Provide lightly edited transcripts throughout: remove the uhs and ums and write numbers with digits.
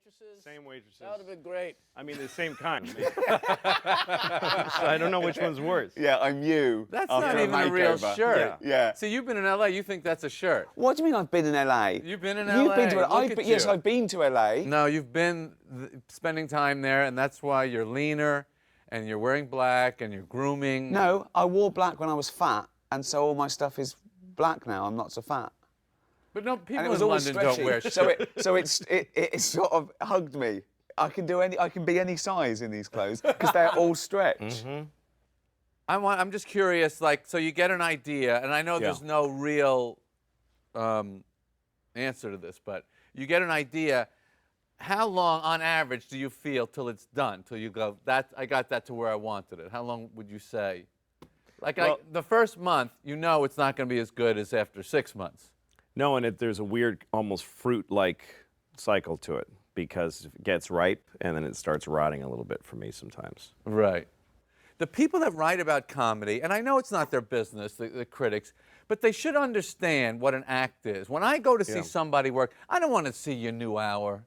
waitresses? Same waitresses. That would have been great. I mean, the same kind. So I don't know which one's worse. Yeah, I'm you. That's after not even a real makeover. shirt. Yeah. So you've been in LA, you think that's a shirt. What do you mean I've been in LA? You've been in You've LA. been to Look at Yes, you. I've been to LA. No, you've been spending time there, and that's why you're leaner, and you're wearing black, and you're grooming. No, I wore black when I was fat, and so all my stuff is black now. I'm not so fat. But no, And people it was in always London don't wear stretchy. shirts. It sort of hugged me. I can be any size in these clothes because they're all stretched. Mm-hmm. I'm just curious, like, so you get an idea, and I know there's no real answer to this, but you get an idea. How long, on average, do you feel till it's done? Till you go, I got that to where I wanted it? How long would you say? Like, the first month, you know it's not going to be as good as after 6 months. No, and there's a weird, almost fruit-like cycle to it because it gets ripe and then it starts rotting a little bit for me sometimes. Right. The people that write about comedy, and I know it's not their business, the critics, but they should understand what an act is. When I go to see somebody work, I don't want to see your new hour.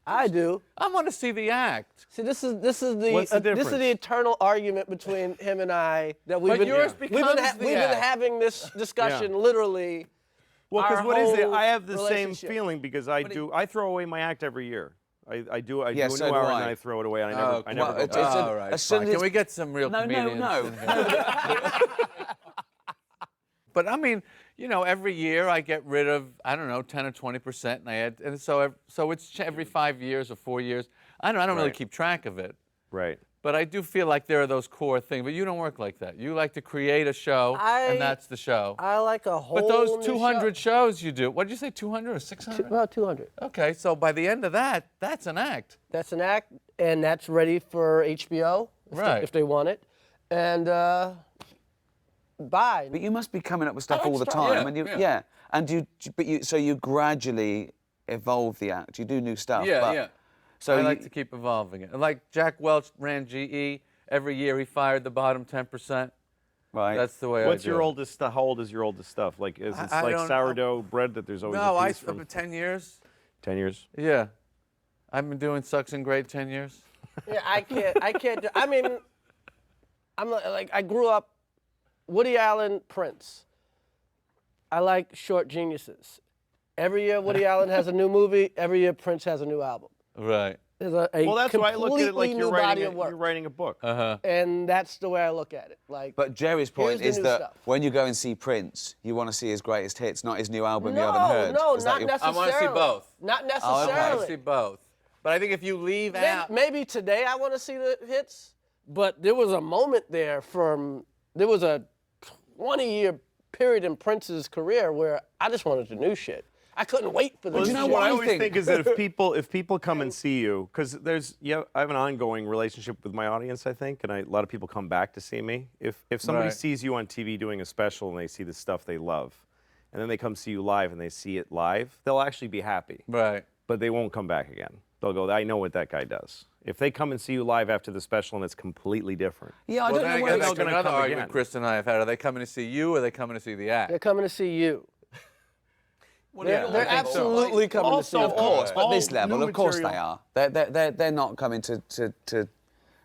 I do. I want to see the act. See, this is the What's the this is difference? the eternal argument between him and I that we've But been yours we've becomes been, the we've been act. having this discussion literally. Well, our because what is it? whole I have the same relationship. feeling because I throw away my act every year. I do a Yeah, new so do hour I. and then I throw it away and I never go Well, back. All right, as soon fine. as Can we get some real comedians? No. in here? But I mean, you know, every year I get rid of, I don't know, 10 or 20%, and I add, and so it's every 5 years or 4 years. I don't really Right. keep track of it. Right. But I do feel like there are those core things. But you don't work like that. You like to create a show, and that's the show. I like a whole. But those new 200 shows you do, what did you say, 200 or 600? About 200. Okay, so by the end of that, that's an act. That's an act, and that's ready for HBO if they want it, and bye. But you must be coming up with stuff I like all the stuff, time, yeah, and yeah. and so you gradually evolve the act. You do new stuff. Yeah, but, yeah. So I like to keep evolving it. Like Jack Welch ran GE. Every year he fired the bottom 10%. right. That's the way What's I do your it. oldest stuff? How old is your oldest stuff? Like, is it I like don't- sourdough bread that there's always No, a I piece from 10 years. 10 years? Yeah. I've been doing Sucks and Grade 10 years. Yeah, I can't do. I mean, I'm like I grew up, Woody Allen, Prince. I like short geniuses. Every year Woody Allen has a new movie. Every year Prince has a new album. Right. There's Well, that's why I look at it like completely new body of work. you're writing a book. Uh-huh. And that's the way I look at it. Like, But Jerry's point here's the is new that stuff. when you go and see Prince, you want to see his greatest hits, not his new album you haven't no, heard. no, Is that not your- necessarily. I wanna see both. Not I want necessarily. to see both. But I think if you leave out. Maybe today I want to see the hits, but there was a moment there there was a 20-year period in Prince's career where I just wanted the new shit. I couldn't wait for the Well, new you know shit. what I I always think? think is that if people come and see you, because I have an ongoing relationship with my audience, I think, and a lot of people come back to see me. If somebody Right. sees you on TV doing a special and they see the stuff they love, and then they come see you live and they see it live, they'll actually be happy. Right. But they won't come back again. They'll go, I know what that guy does. If they come and see you live after the special and it's completely different. Yeah, I Well, don't then know I where guess they're that's gonna another come argument again. Chris and I have had. Are they coming to see you or are they coming to see the act? They're coming to see you. Well, They're, yeah, they're I think so. absolutely coming to see you. Of course, but all this level, new of course they material. are. They're not coming to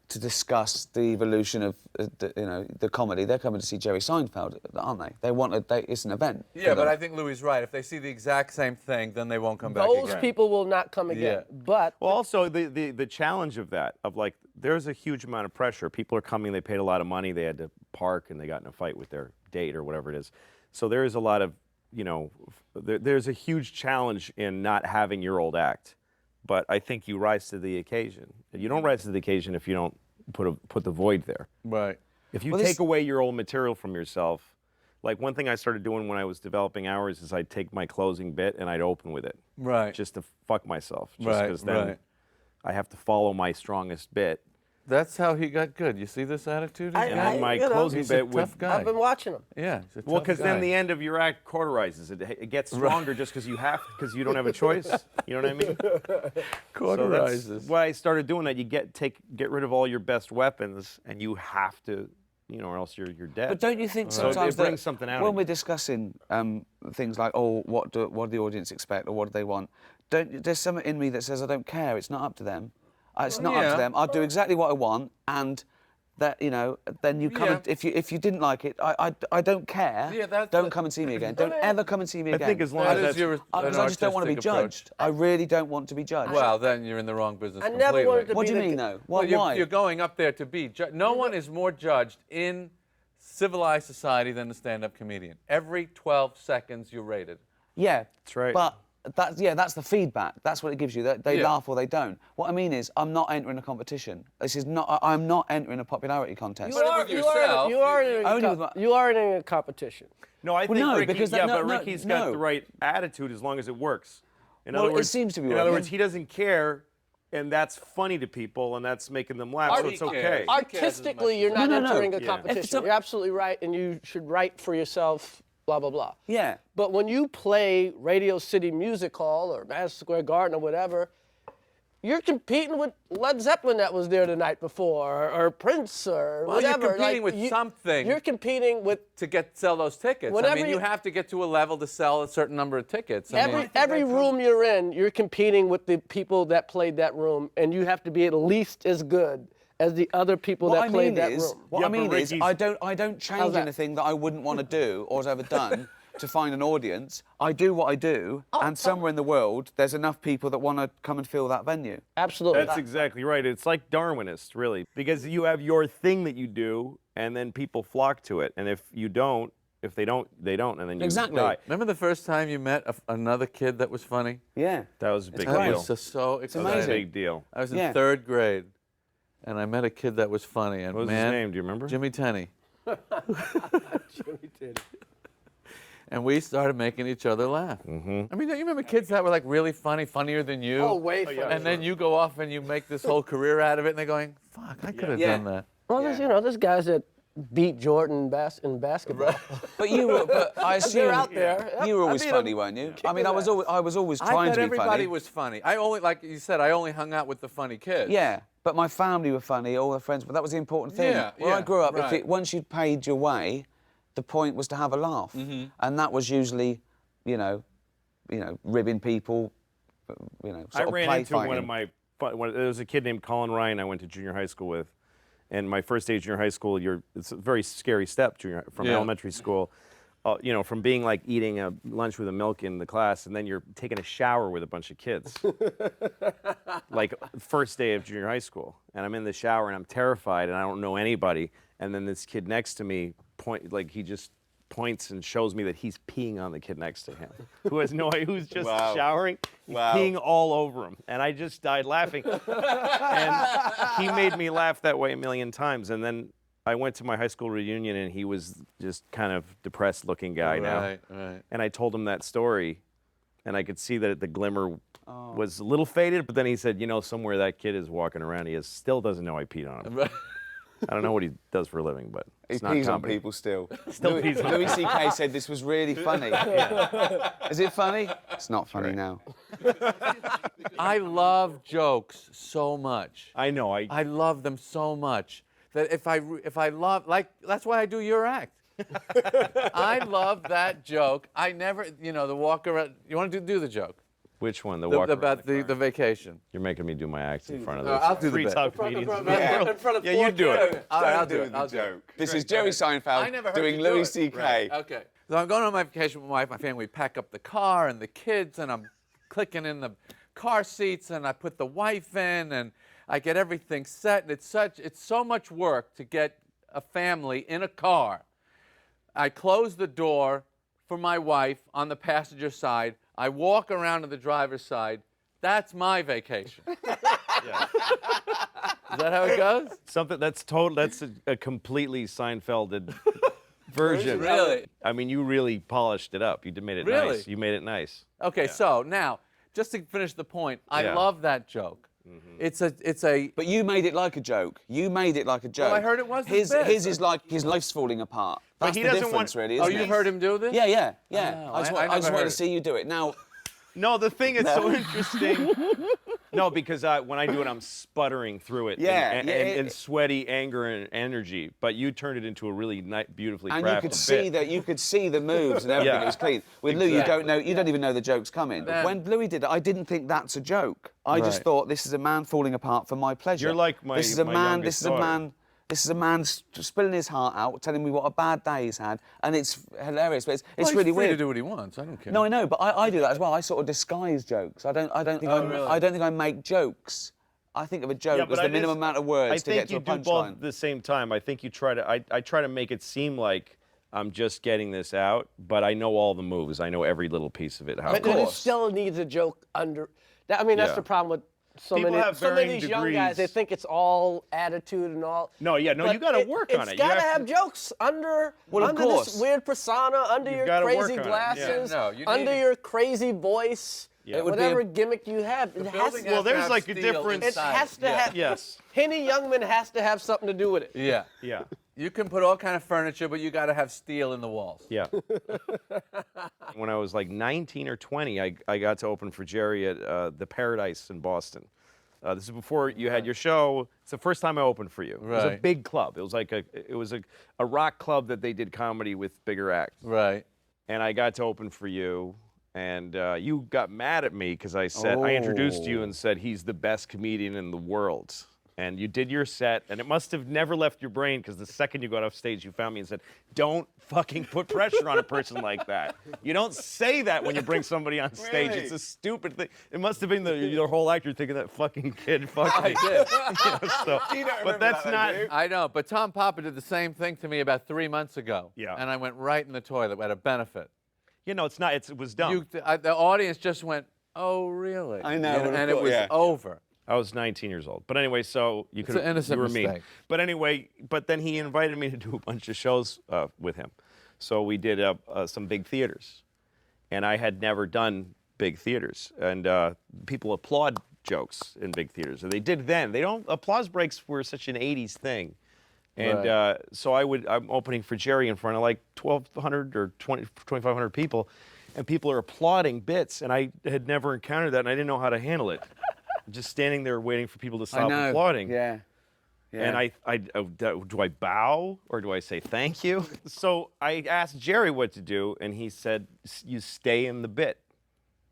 discuss the evolution of the comedy. They're coming to see Jerry Seinfeld, aren't they? It's an event. Yeah, for but them. I think Louis right. If they see the exact same thing, then they won't come back Those again. people will not come again. Yeah. But Well, also the challenge of that, of like, there's a huge amount of pressure. People are coming, they paid a lot of money, they had to park, and they got in a fight with their date or whatever it is. So there is a lot of, there's a huge challenge in not having your old act. But I think you rise to the occasion. You don't rise to the occasion if you don't put the void there. Right. If you Well, take away your old material from yourself, like one thing I started doing when I was developing hours is I'd take my closing bit and I'd open with it. Right. Just to fuck myself. Just Right, because then right. I have to follow my strongest bit. That's how he got good. You see this attitude? I- he's And got? then my you know, closing He's a bit tough with. guy. I've been watching them. Yeah. He's a Well, tough because then guy. the end of your act cauterizes it. It gets stronger just because you don't have a choice. You know what I mean? So that's Cauterizes. why I started doing that. You get rid of all your best weapons, and you have to, or else you're dead. But don't you think So it sometimes brings that something out when of we're you. discussing things like, what do the audience expect or what do they want? there's something in me that says I don't care. It's not up to them. It's not up yeah. to them. I'll do exactly what I want, and that, you know, then you come. Yeah. And, if you didn't like it, I don't care. Yeah, don't come and see me again. Don't ever come and see me I again. think as long That as is that's your Because I just don't want to be artistic approach. judged. I really don't want to be judged. Well, then you're in the wrong business I completely. never wanted to What be do you the mean, g- though? Well, Why? you're going up there to be judged. No one is more judged in civilized society than a stand-up comedian. Every 12 seconds you're rated. Yeah, That's right. But that's the feedback. That's what it gives you. They Yeah. laugh or they don't. What I mean is, I'm not entering a competition. This is not. I'm not entering a popularity contest. But with yourself, you are in Only a, with my- you are in a competition. No, I think no, Ricky, because yeah, that- no, but no, Ricky's got no. the right attitude as long as it works. In Well, other it words, seems to be In other working. words, he doesn't care, and that's funny to people, and that's making them laugh, so He it's cares. okay. Art- Artistically, you're No, not no, no. entering a Yeah. competition. If some- You're absolutely right, and you should write for yourself, blah, blah, blah. Yeah. But when you play Radio City Music Hall or Madison Square Garden or whatever, you're competing with Led Zeppelin that was there the night before, or Prince, or Well, you're whatever. competing with something. You're competing with to sell those tickets. Whenever I mean, you you- have to get to a level to sell a certain number of tickets. I mean, every room you're in. You're competing with the people that played that room, and you have to be at least as good as the other people What that I played mean that is, room. what Yeah, I mean but is, Ricky's- I don't change How's that? anything that I wouldn't want to do or have ever done to find an audience. I do what I do, and somewhere in the world, there's enough people that want to come and fill that venue. Absolutely. That's exactly right. It's like Darwinist, really, because you have your thing that you do, and then people flock to it. And if you don't, if they don't, they don't, and then you Exactly. die. remember the first time you met another kid that was funny? Yeah. That was a big great. deal. That was so exciting. That was a amazing. big deal. I was in Yeah. 3rd grade, and I met a kid that was funny. And What was man, his name? Do you remember? Jimmy Tenney. Jimmy did. And we started making each other laugh. Mm-hmm. I mean, don't you remember kids that were like really funny, funnier than you? Oh, way funny. And then you go off and you make this whole career out of it, and they're going, "Fuck, I could have Yeah. done that." Well, there's guys that beat Jordan in basketball. But you were, but I assume They're out there. you were always I mean, funny, weren't you? I mean, I was always I trying thought to be everybody funny. was funny. I only, like you said, I only hung out with the funny kids. Yeah, but my family were funny, all the friends, but that was the important thing. Yeah, Where I yeah, grew up, right. once you'd paid your way, the point was to have a laugh. And that was usually, you know, ribbing people, sort I of ran play into fighting. one of my. There was a kid named Colin Ryan I went to junior high school with, and my first day of junior high school, it's a very scary step from Yeah. elementary school. From being like eating a lunch with a milk in the class, and then you're taking a shower with a bunch of kids. Like first day of junior high school, and I'm in the shower and I'm terrified and I don't know anybody. And then this kid next to me he just points and shows me that he's peeing on the kid next to him, who has no idea, who's just Wow. showering, he's peeing all over him, and I just died laughing. And he made me laugh that way a million times, and then I went to my high school reunion, and he was just kind of depressed-looking guy now. Right. And I told him that story, and I could see that the glimmer Oh. was a little faded, but then he said, somewhere that kid is walking around, still doesn't know I peed on him. I don't know what he does for a living, but it's He not pees on comedy. people still. Still pees on Louis C.K. said this was really funny. Is it funny? It's not funny now. I love jokes so much. I know. I love them so much that if I love, like, that's why I do your act. I love that joke. I never, the walk around. You want to do the joke? Which one? The walk around About the car? the vacation. You're making me do my act in front of No, those I'll do the free bit. talk comedians. In front of Yeah, four you do kids. it. All right, I'll Don't do it. I'll do it. joke. This is Jerry Seinfeld I never heard doing you do Louis it. C.K. Right, okay. So I'm going on my vacation with my family. We pack up the car and the kids, and I'm clicking in the car seats, and I put the wife in, and I get everything set. And it's so much work to get a family in a car. I close the door for my wife on the passenger side. I walk around to the driver's side. That's my vacation. Is that how it goes? Something that's total. That's a completely Seinfelded version. Really? I mean, you really polished it up. You made it Really? nice. You made it nice. Okay, so now, just to finish the point, I Yeah. love that joke. It's a. But you made it like a joke. You made it like a joke. I heard it was his. bit. His is like his life's falling apart. That's he the doesn't difference, want- really. Oh, Isn't you've it? heard him do this? Yeah. Oh, I just I wanted never to heard see you do it. Now, No, the thing that's so interesting. No, because when I do it, I'm sputtering through it. Yeah, and sweaty anger and energy. But you turned it into a really beautifully crafted And you could see bit. that. You could see the moves and everything. Yeah. It was clean. With Lou, you don't know. You don't even know the joke's coming. Then- When Louis did it, I didn't think that's a joke. I just Right. thought this is a man falling apart for my pleasure. You're like my- This is a my man. youngest This is a daughter. man. This is a man spilling his heart out, telling me what a bad day he's had, and it's hilarious. But it's Well, he's really free weird. to do what he wants. I don't care. No, I know, but I do that as well. I sort of disguise jokes. I don't think really? I don't think I make jokes. I think of a joke as the minimum amount of words to get to a I think you do both punchline. at the same time. I think you try to. I try to make it seem like I'm just getting this out, but I know all the moves. I know every little piece of it. How But it then it goes. still needs a joke under. I mean, that's Yeah. the problem with so People many. have So many of varying these young guys, they degrees. think it's all attitude and all. No, yeah, no, But you got to work on it. It's You got to have have jokes under, Well, of under course. this weird persona, under your gotta work crazy on it, yeah. glasses, No, you under need- your crazy voice, It would be whatever a- gimmick you have. It has building to, has Well, to there's have like a steel difference. it inside has to yeah. have. Yes. Henny Youngman has to have something to do with it. Yeah. Yeah. You can put all kind of furniture, but you got to have steel in the walls. Yeah. When I was like 19 or 20, I got to open for Jerry at the Paradise in Boston. This is before you had your show. It's the first time I opened for you. It was a Right. big club. It was like a rock club that they did comedy with bigger acts. Right. And I got to open for you. And you got mad at me because I introduced you and said he's the best comedian in the world. And you did your set, and it must have never left your brain because the second you got off stage, you found me and said, "Don't fucking put pressure on a person like that. You don't say that when you bring somebody on stage. Really? It's a stupid thing." It must have been your whole actor thinking that fucking kid fucked me. I did. So, but that's not. I know, but Tom Papa did the same thing to me about 3 months ago. Yeah. And I went right in the toilet at a benefit. You know, it's not. It was dumb. The audience just went, "Oh, really?" I know, And, of it course, was yeah. over. I was 19 years old. But anyway, so you could an innocent you were mean. mistake. But anyway, but then he invited me to do a bunch of shows with him. So we did some big theaters. And I had never done big theaters. And people applaud jokes in big theaters. And they did then. They don't, applause breaks were such an 80s thing. And Right. so I'm opening for Jerry in front of like 1,200 or 2,500 people. And people are applauding bits. And I had never encountered that, and I didn't know how to handle it. Just standing there waiting for people to stop applauding. Yeah. Yeah. And do I bow or do I say thank you? So I asked Jerry what to do, and he said, "You stay in the bit.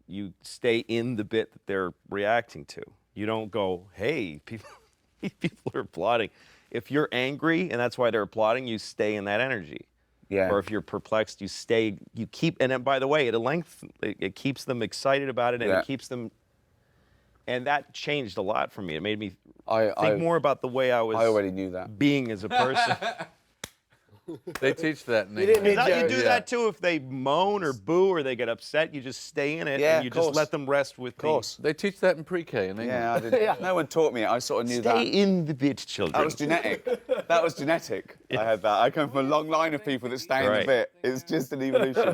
You stay in the bit that they're reacting to. You don't go, hey, people are applauding. If you're angry and that's why they're applauding, you stay in that energy. Yeah. Or if you're perplexed, you stay. You keep. And then, by the way, it keeps them excited about it, and Yeah. it keeps them." And that changed a lot for me. It made me I think more about the way I was already knew that. being as a person. They teach that in didn't England. need You Jerry. do that too if they moan or boo or they get upset. You just stay in it Yeah, and you of just course. let them rest with Of course. They teach that in pre-K in England. Yeah, I did. No one taught me it. I sort of knew Stay that. in the bit, children. That was genetic. That was genetic. I had that. I come from a long line of people that stay in the Right. bit. It's just an evolution.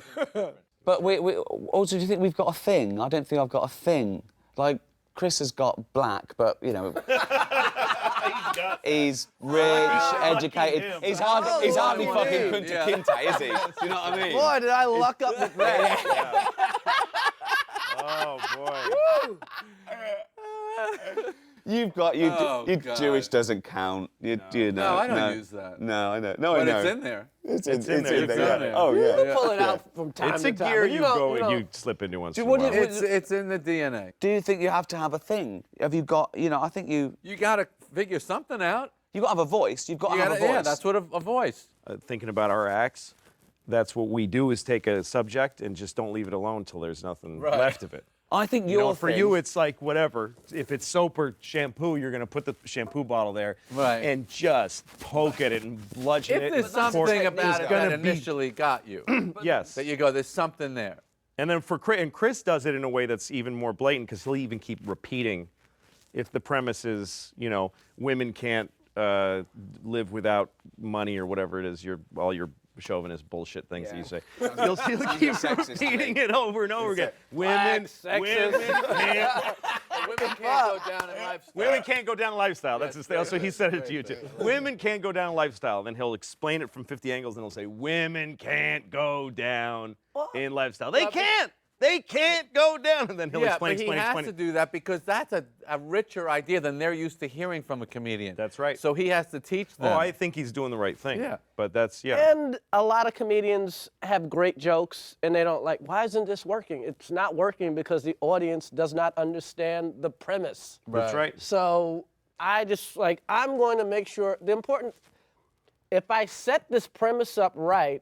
But we also, do you think we've got a thing? I don't think I've got a thing. Like, Chris has got black, but, you know, he's rich, educated. him. He's hardly Oh, fucking yeah. Kunta Kinte, is he? Do you know what I mean? Boy, did I luck up with that. Oh, boy. You've got you. Oh, you God. Jewish doesn't count. You know. No, I don't use that. No, I know. No, I But know. it's in there. It's in there. yeah. It's in there. Oh yeah. You pull it out from time It's to a time. gear but you don't- go don't- and you slip into once in a what do while. you- It's in the DNA. Do you think you have to have a thing? Have you got? You know, I think you got to figure something out. got to have a voice. You've got to You have a gotta, voice. yeah, that's what a voice. Thinking about our acts, that's what we do is take a subject and just don't leave it alone till there's nothing left of it. I think You know, your for thing, you, it's like whatever. If it's soap or shampoo, you're going to put the shampoo bottle there Right. and just poke at it and bludgeon If it. there's and something pour- about it There's gonna that be- initially got you, Yes. that you go, there's something there. And then Chris does it in a way that's even more blatant because he'll even keep repeating. If the premise is, you know, women can't live without money or whatever it is, all your chauvinist bullshit things that you say. He'll keep sexist, repeating it over and over again. Women sexist. Women can't go down in lifestyle. Women can't go down a lifestyle. That's his thing. So he said it to you too. Women can't go down a lifestyle. Then he'll explain it from 50 angles and he'll say, women can't go down in lifestyle. They can't. They can't go down. And then he'll Yeah, explain, but he explain, has explain. to do that because that's a richer idea than they're used to hearing from a comedian. That's right. So he has to teach them. Oh, I think he's doing the right thing. Yeah. But that's, yeah. And a lot of comedians have great jokes, and they don't like, why isn't this working? It's not working because the audience does not understand the premise. That's right. So I just, like, I'm going to make sure, if I set this premise up right,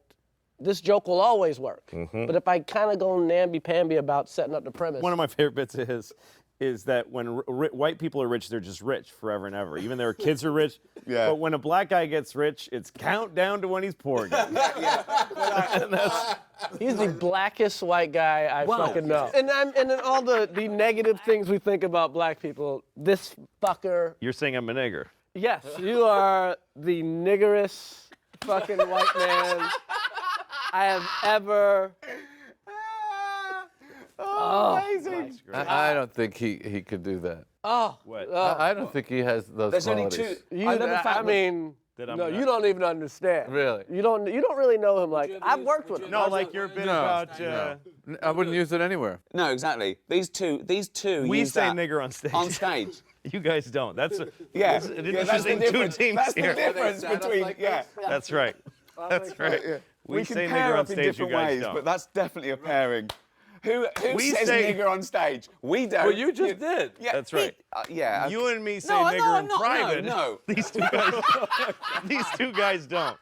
this joke will always work. But if I kind of go namby-pamby about setting up the premise. One of my favorite bits of his is that when white people are rich, they're just rich forever and ever. Even their kids are rich. Yeah. But when a black guy gets rich, it's countdown to when he's poor again. He's the blackest white guy I Wow. fucking know. And then all the negative things we think about black people, this fucker. You're saying I'm a nigger. Yes, you are the niggerest fucking white man I have ever. Amazing. I don't think he could do that. Oh, What? I don't think he has those There's only qualities. two. you, I never I found mean, That I'm no, not- you don't even understand. Really? You don't really know him like I've worked with him. No, like your bit No, about. no. I wouldn't use it anywhere. No, exactly. These two. We use say that nigger on stage. On stage. You guys don't. That's an Yeah. interesting that's the two difference. teams That's here. the difference set up between. like Yeah. That's right. That's right. We can say pair nigger on up in stage. You different guys ways, don't. but that's definitely a pairing. Who We says say- nigger on stage? We don't. Well, you just did. Yeah, That's right. yeah. You and me say No, nigger no, in I'm not. private. No. These two guys don't.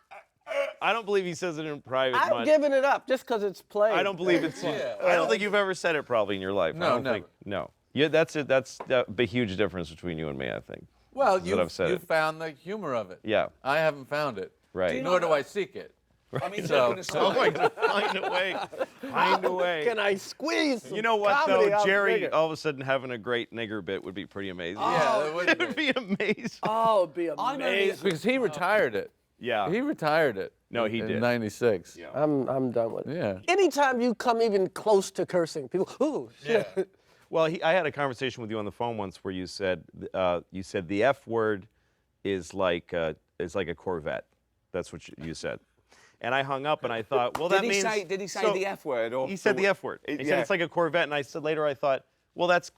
I don't believe he says it in private I'm much. giving it up just because it's played. I don't believe it's. I don't think you've ever said it probably in your life. No, I don't never. think. No. Yeah, that's it. That's the huge difference between you and me, I think. Well, Is what I've said you it. found the humor of it. Yeah. I haven't found it. Right. Nor do I seek it. I mean, So- joking Oh my aside. God, find a way. Find a way. Can I squeeze? Some You know what comedy though, out of Jerry? nigger? All of a sudden having a great nigger bit would be pretty amazing. Yeah, that would It would be amazing. Oh, it'd be I'm only- amazing. because he retired it. Yeah. He retired it. No, he in did. '96. Yeah. I'm done with it. Yeah. Anytime you come even close to cursing, people, ooh, shit. Well, I had a conversation with you on the phone once where you said the F word is like a Corvette. That's what you said. And I hung up and I thought, well, that Did he means. say? Did he say so- the F word? Or He said the F word. He Yeah. said it's like a Corvette, and I said later I thought, well, that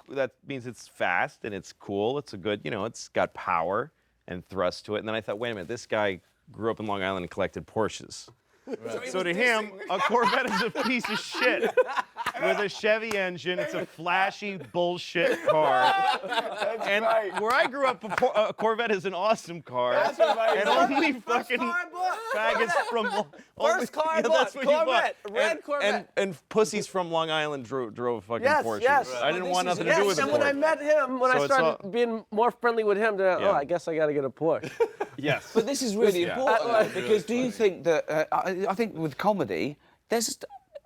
means it's fast and it's cool. It's a good, it's got power and thrust to it. And then I thought, wait a minute, this guy grew up in Long Island and collected Porsches. So to him, a Corvette is a piece of shit with a Chevy engine. It's a flashy bullshit car. And where I grew up, a Corvette is an awesome car. And only fucking faggots from First car I that's bought, what you Corvette, bought. red Corvette. And pussies from Long Island drove fucking Yes, Porsches. yes. I didn't Well, want this is- nothing to do Yes, with the and when I Porsche. met him, when So I it's started being more friendly with him, then, Yeah. I guess I got to get a Porsche. Yes. But this is really Yeah. important though, because do you think that I think with comedy,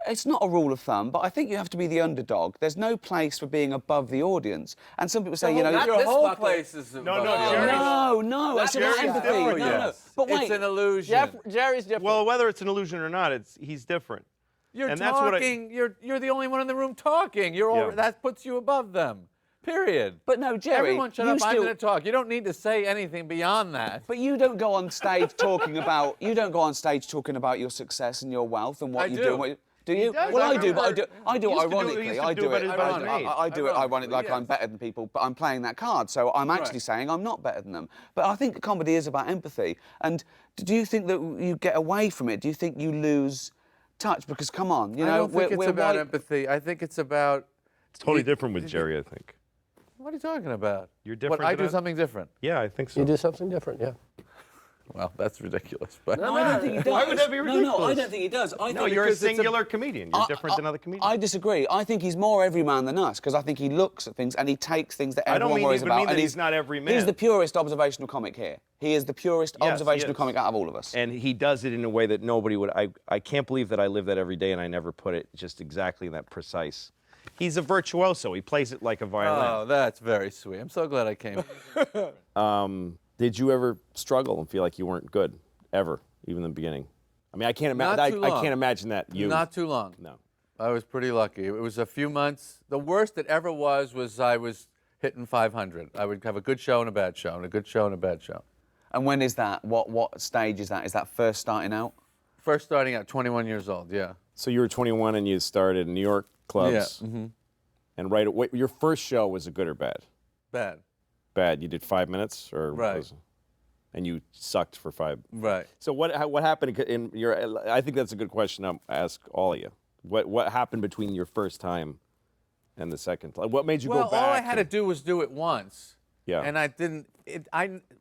it's not a rule of thumb, but I think you have to be the underdog. There's no place for being above the audience. And some people say, not Your this whole fucker. place is no, above Jerry. yours. no, it's about Jerry's empathy. different, No, no. yes. But wait, It's an illusion. Jerry's different. Well, whether it's an illusion or not, he's different. You're and that's what I- talking. You're the only one in the room talking. Yeah. That puts you above them. Period. but no, Jerry, Everyone shut you up. I'm still, going to talk. You don't need to say anything beyond that. but you don't go on stage talking about your success and your wealth and what I you do. do. And what do you? does. Well, I I do, but remember- I do He it used to do it- he ironically. used to I do do it it. better than me. I do it ironically, like I'm yes. better than people, but I'm playing that card. So I'm actually saying I'm not better than them. But I think comedy is about empathy. And do you think that you get away from it? Do you think you lose touch? Because come on, I don't think it's about white- empathy. I think it's about. It's totally different with Jerry, I think. What are you talking about? You're different What, I than do us? something different. Yeah, I think so. You do something different, yeah. Well, that's ridiculous. But No, I don't think he does. Why would that be No, I ridiculous? don't think he does. I No, think you're a because it's singular comedian. You're different than other comedians. I disagree. I think he's more everyman than us because I think he looks at things and he takes things that I don't everyone mean worries even about. mean that and he's not every man. He's the purest observational comic here. He is the purest Yes, he observational is. comic out of all of us. And he does it in a way that nobody would. I can't believe that I live that every day and I never put it just exactly that precise. He's a virtuoso. He plays it like a violin. oh, that's very sweet. I'm so glad I came. Did you ever struggle and feel like you weren't good ever, even in the beginning? I mean, I can't Not imagine. too I long. can't imagine that you. Not too long. No. I was pretty lucky. It was a few months. The worst it ever was I was hitting 500. I would have a good show and a bad show, and a good show and a bad show. And when is that? What stage is that? Is that first starting out? First starting at 21 years old, yeah. So you were 21 and you started in New York clubs. Yeah. Mm-hmm. And right away, your first show was a good or bad? Bad. Bad. You did 5 minutes, or Right. and you sucked for 5. Right. So what happened in your? I think that's a good question to ask all of you. What happened between your first time and the second time? What made you go back? Well, all I had to do was do it once. Yeah. And I didn't.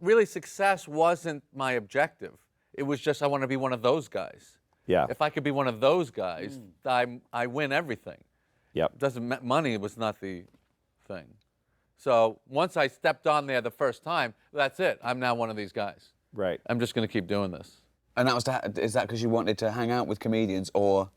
Really, success wasn't my objective. It was just I want to be one of those guys. Yeah. If I could be one of those guys, I win everything. Yep. Money was not the thing. So once I stepped on there the first time, that's it. I'm now one of these guys. Right. I'm just going to keep doing this. And that was is that because you wanted to hang out with comedians, or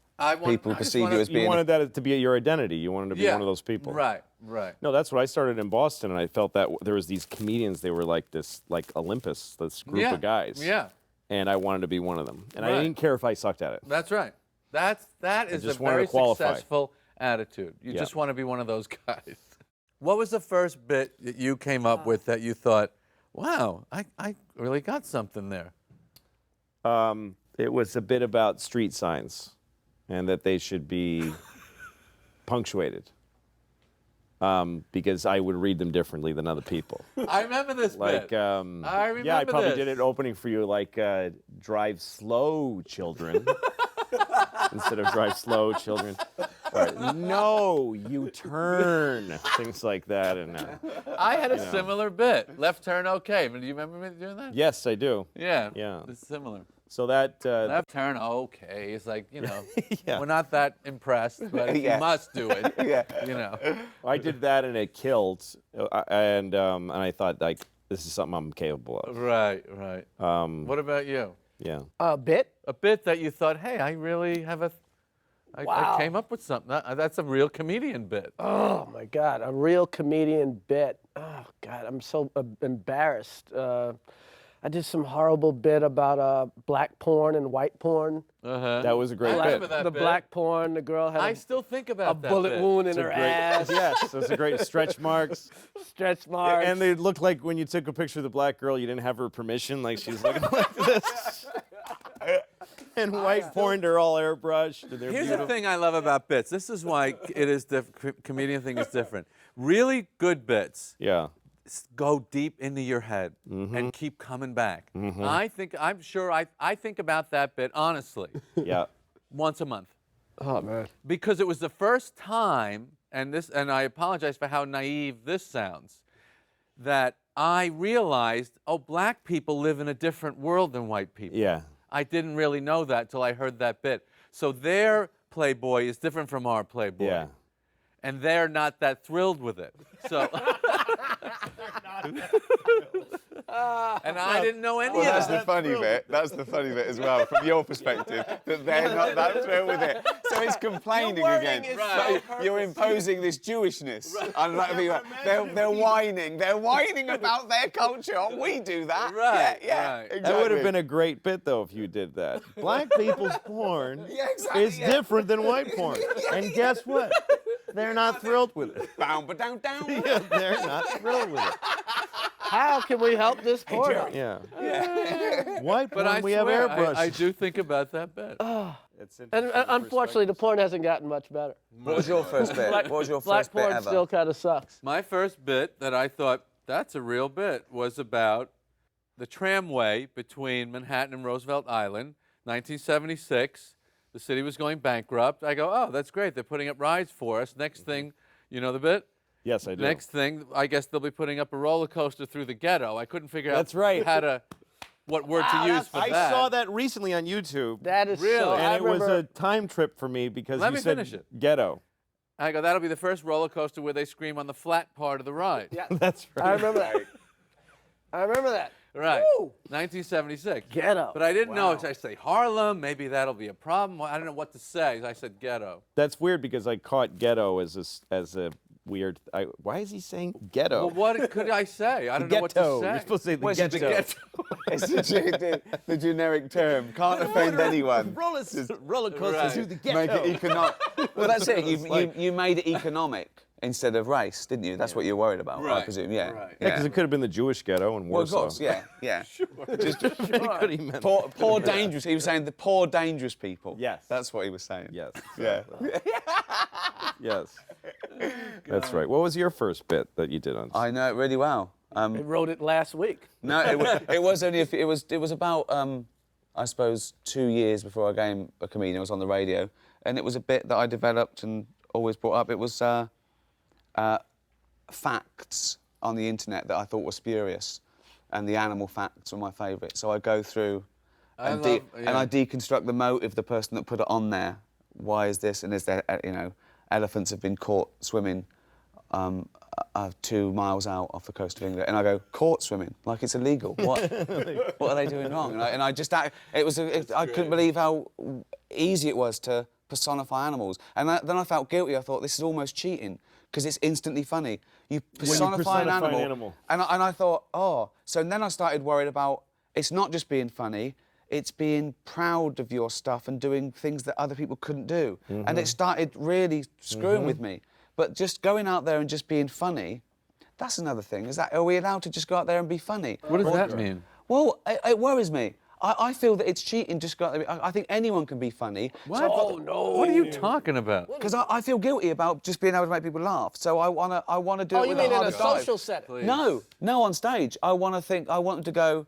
people perceive you as being? You wanted that to be your identity. You wanted to be one of those people. Right. Right. No, that's what I started in Boston, and I felt that there was these comedians. They were like this, like Olympus, this group of guys. Yeah. And I wanted to be one of them, and I Right. didn't care if I sucked at it. That's right. That is a just wanted very to qualify. successful attitude. You Yeah. just want to be one of those guys. What was the first bit that you came up with that you thought, wow, I really got something there? It was a bit about street signs, and that they should be punctuated, because I would read them differently than other people. I remember this Like, bit. I remember yeah, I probably this. did it opening for you, like drive slow, children, instead of drive slow, children. Or, no, you turn, things like that, and I had a similar bit. Left turn, okay. But do you remember me doing that? yes, I do. Yeah. Yeah. It's similar. So that Left turn, okay. It's like, Yeah. we're not that impressed, but if Yeah. you must do it. Yeah. I did that and it killed, and I thought, like, this is something I'm capable of. Right, right. What about you? Yeah. Bit? A bit that you thought, hey, I really have I Wow. came up with something. That's a real comedian bit. Oh my God, a real comedian bit. Oh God, I'm so embarrassed. I did some horrible bit about black porn and white porn. Uh-huh. That was a great I bit. remember that The bit. black porn, the girl had I a still think about that bullet bit. wound in It's a her great- ass, Yes, those are great stretch marks. stretch marks. And they looked like when you took a picture of the black girl, you didn't have her permission, like she's looking like this. And white porn, they're all airbrushed. And they're Here's beautiful. the thing I love about bits. This is why it is comedian thing is different. Really good bits Yeah. go deep into your head and keep coming back. I'm sure I think about that bit honestly Yeah. once a month. Oh man. Because it was the first time, and I apologize for how naive this sounds, that I realized, oh, black people live in a different world than white people. Yeah. I didn't really know that till I heard that bit. So their Playboy is different from our Playboy. Yeah. And they're not that thrilled with it. So and I didn't know any Well, of that's that. the funny bit. That's the funny bit as well, from your perspective, that they're not that thrilled with it. So it's complaining again. Right. So you're imposing this Jewishness. They're whining. They're whining about their culture. Oh, we do that. Right, Yeah. right. Exactly. That would have been a great bit, though, if you did that. Black people's porn Yeah, exactly, is yeah. different than white porn. And guess what? They're not thrilled with it. Bow, ba, down, down. Yeah, they're not thrilled with it. How can we help this porn? Yeah. White porn, But I we have swear, airbrushes. I do think about that bit. It's And interesting unfortunately, the perspectives. porn hasn't gotten much better. What was your first bit? What was your Black first bit porn ever? still kind of sucks. My first bit that I thought, that's a real bit, was about the tramway between Manhattan and Roosevelt Island, 1976. The city was going bankrupt. I go, oh, that's great. They're putting up rides for us. Next thing, you know the bit? Yes, I do. Next thing, I guess they'll be putting up a roller coaster through the ghetto. I couldn't figure That's out right. what word to use for I that. saw that recently on YouTube. That is Really? so. and I it was remember, a time trip for me because Let you me said finish it. ghetto. I go, that'll be the first roller coaster where they scream on the flat part of the ride. Yeah, That's right. I remember that. I remember that. Right. Woo! 1976. Ghetto. But I didn't know. I say Harlem, maybe that'll be a problem. I don't know what to say. I said ghetto. That's weird because I caught ghetto as a weird. Why is he saying ghetto? Well, what could I say? I don't know what to Ghetto. say. You're supposed to say the Where's the ghetto. It's the generic term. Can't offend anyone. Roller coasters Right. through the Make ghetto. it economic. Well, that's it. You made it economic. instead of race, didn't you? That's what you're worried about, I presume. Yeah. Right. Yeah, because it could have been the Jewish ghetto in Well, of Warsaw. course, yeah. Sure. Just Could he meant poor dangerous. He was saying the poor dangerous people. Yes. That's what he was saying. Yes. Yeah. Yes. That's right. What was your first bit that you did on? I know it really well. I wrote it last week. No, it was only it was about I suppose 2 years before I became a comedian. I was on the radio, and it was a bit that I developed and always brought up. It was facts on the internet that I thought were spurious, and the animal facts were my favourite. So I go through and I deconstruct the motive, the person that put it on there. Why is this? And is there, elephants have been caught swimming 2 miles out off the coast of England, and I go, caught swimming, like it's illegal. What are they doing wrong? And I just, I couldn't believe how easy it was to personify animals. And then I felt guilty. I thought, this is almost cheating, because it's instantly funny. You personify an animal. And I thought, oh. So then I started worried about, it's not just being funny, it's being proud of your stuff and doing things that other people couldn't do. And it started really screwing with me. But just going out there and just being funny, that's another thing. Are we allowed to just go out there and be funny? What does that mean? Well, it worries me. I feel that it's cheating just go out there. I think anyone can be funny. What? Oh, no. What are you talking about? Because I feel guilty about just being able to make people laugh. So I wanna do it with a harder dive. Oh, you mean in a social setting? Please. No, on stage. I want them to go,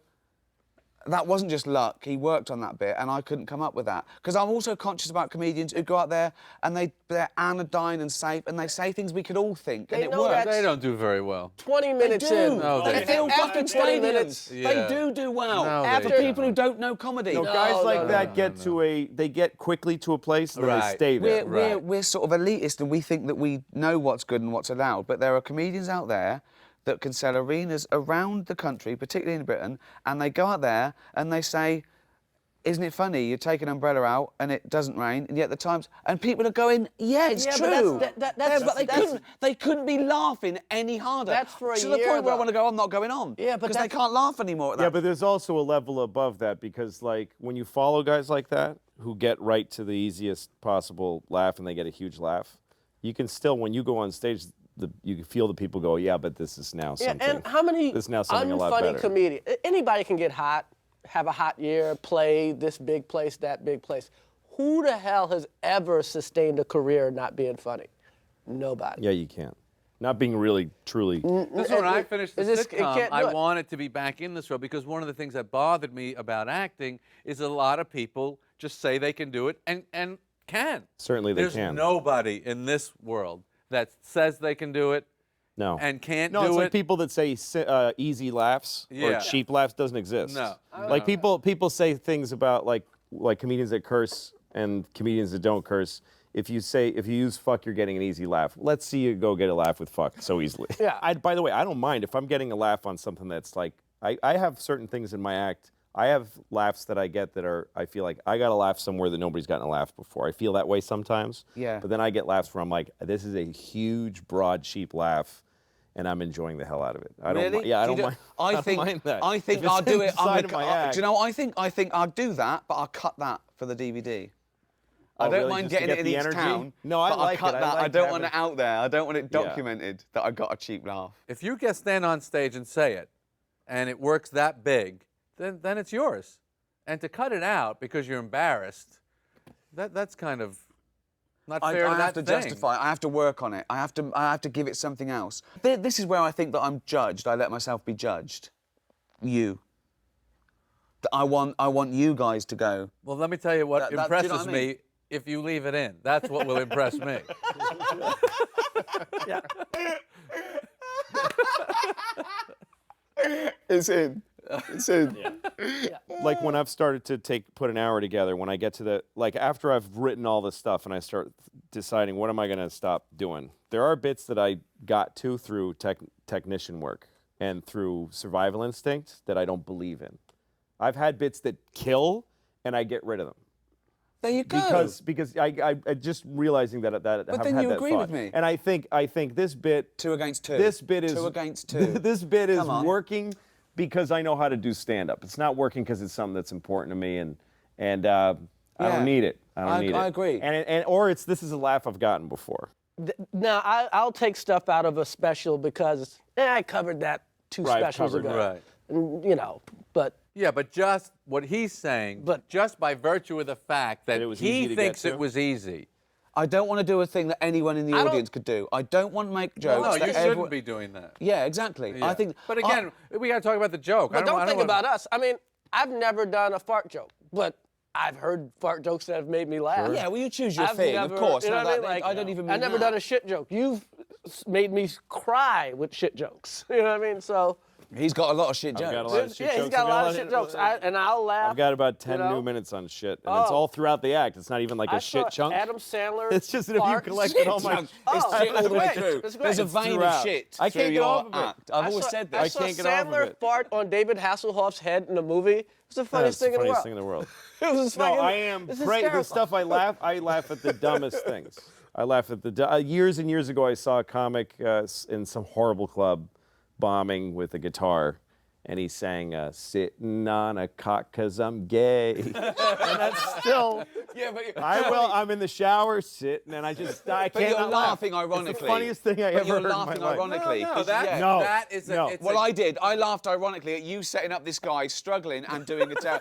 that wasn't just luck, he worked on that bit, and I couldn't come up with that. Because I'm also conscious about comedians who go out there and they're anodyne and safe, and they say things we could all think, and They it know works. They don't do very well. 20 minutes They do. in. No, They they fill don't. fucking After 20 stadiums. minutes. Yeah. They do well. No, they After don't. people who don't know comedy. No, guys like no, that they get quickly to a place and then they Right. stay there. We're sort of elitist, and we think that we know what's good and what's allowed. But there are comedians out there that can sell arenas around the country, particularly in Britain, and they go out there and they say, isn't it funny? You take an umbrella out and it doesn't rain, and yet the Times, and people are going, yeah, it's Yeah, true. but They couldn't be laughing any harder. That's for a to the year, point where I though. want to go, I'm not going on. Yeah, but because they that's- can't laugh anymore. At that. Yeah, but there's also a level above that, because like when you follow guys like that who get right to the easiest possible laugh and they get a huge laugh, you can still, when you go on stage, you can feel the people go, yeah, but this is now something. Yeah, and how many this is now something a lot unfunny better. comedians? Anybody can get hot, have a hot year, play this big place, that big place. Who the hell has ever sustained a career not being funny? Nobody. Yeah, you can't. Not being really, truly. This is when I finished the Is this- it sitcom, can't do I it. wanted to be back in this role, because one of the things that bothered me about acting is a lot of people just say they can do it and can. Certainly they There's can. nobody in this world that says they can do it No. and can't No, do it's it. like people that say easy laughs Yeah. or cheap laughs doesn't exist. No. Like people say things about like comedians that curse and comedians that don't curse. If you use fuck, you're getting an easy laugh. Let's see you go get a laugh with fuck so easily. Yeah. By the way, I don't mind if I'm getting a laugh on something that's like, I have certain things in my act. I have laughs that I get that are, I feel like I got a laugh somewhere that nobody's gotten a laugh before. I feel that way sometimes. Yeah. But then I get laughs where I'm like, this is a huge, broad, cheap laugh, and I'm enjoying the hell out of it. I don't. Really? Yeah, I Do you don't mind. I don't think mind that. I think If it's I'll do it. inside of my act. Do you know? I think I'll do that, but I'll cut that for the DVD. I Oh, don't really? mind Just to getting get it in the each energy? town. No, I but like I'll cut it. I that. I like don't want it having- out there. I don't want it Yeah. documented that I got a cheap laugh. If you get stand on stage and say it, and it works that big, then it's yours. And to cut it out because you're embarrassed, that's kind of not fair to I that have to thing. justify. I have to work on it. I have to give it something else. This is where I think that I'm judged. I let myself be judged. You. I want you guys to go. Well, let me tell you what Do you know impresses what I mean? me. If you leave it in, that's what will impress me. It's in. It's in. Like when I've started to put an hour together, when I get to after I've written all this stuff and I start deciding what am I going to stop doing, there are bits that I got to through technician work and through survival instinct that I don't believe in. I've had bits that kill and I get rid of them. There you go. Because I just realizing that But I've then had you that agree thought. with me. And I think this bit 2 against 2. This bit is 2 against 2. This bit is Come on. working because I know how to do stand up. It's not working because it's something that's important to me and I don't need it. I don't need it. I agree. Or this is a laugh I've gotten before. Now I'll take stuff out of a special because I covered that 2 Right, specials covered it. ago. Right. And, you know, but Yeah, but just what he's saying, But- just by virtue of the fact that it was he easy to get thinks to? it was easy. I don't want to do a thing that anyone in the I don't- audience could do. I don't want to make jokes No, that you shouldn't everyone... be doing that. Yeah, exactly. Yeah. I think... But again, we got to talk about the joke. But don't think wanna- about us. I mean, I've never done a fart joke, but I've heard fart jokes that have made me laugh. Yeah, well, you choose your I've thing, never, of course. You know No, what I mean? that- Like, I don't even mean I've never that. done a shit joke. You've made me cry with shit jokes. You know what I mean? So. He's got a lot of shit jokes. got a lot of shit Yeah, he's jokes. got I've a lot of shit jokes. And I'll laugh. I've got about 10 you know? new minutes on shit, and it's Oh. all throughout the act. It's not even like a I shit saw chunk. Adam Sandler. It's just that if you farts. collected all my... It's shit all the way great. through. It's great. There's a It's vein throughout. of shit I through can't get your off of it. act. I've I always saw- said I this. saw can't get off of Sandler it. fart on David Hasselhoff's head in a movie. It was the funniest That's thing the in the funniest world. thing in the world. It was No, fucking, I am it's the hysterical. stuff I laugh at the dumbest things. I laugh at the years and years ago I saw a comic in some horrible club bombing with a guitar, and he sang "Sitting on a cock 'cause I'm gay." And that's still Yeah, but I'm in the shower sitting, and I But can't you're not laugh. laughing ironically. It's the funniest thing I But ever you're heard in my laughing life. ironically. No, 'cause- that, yeah. No. that is a, No. it's Well, a, I did. I laughed ironically at you setting up this guy struggling and doing it. I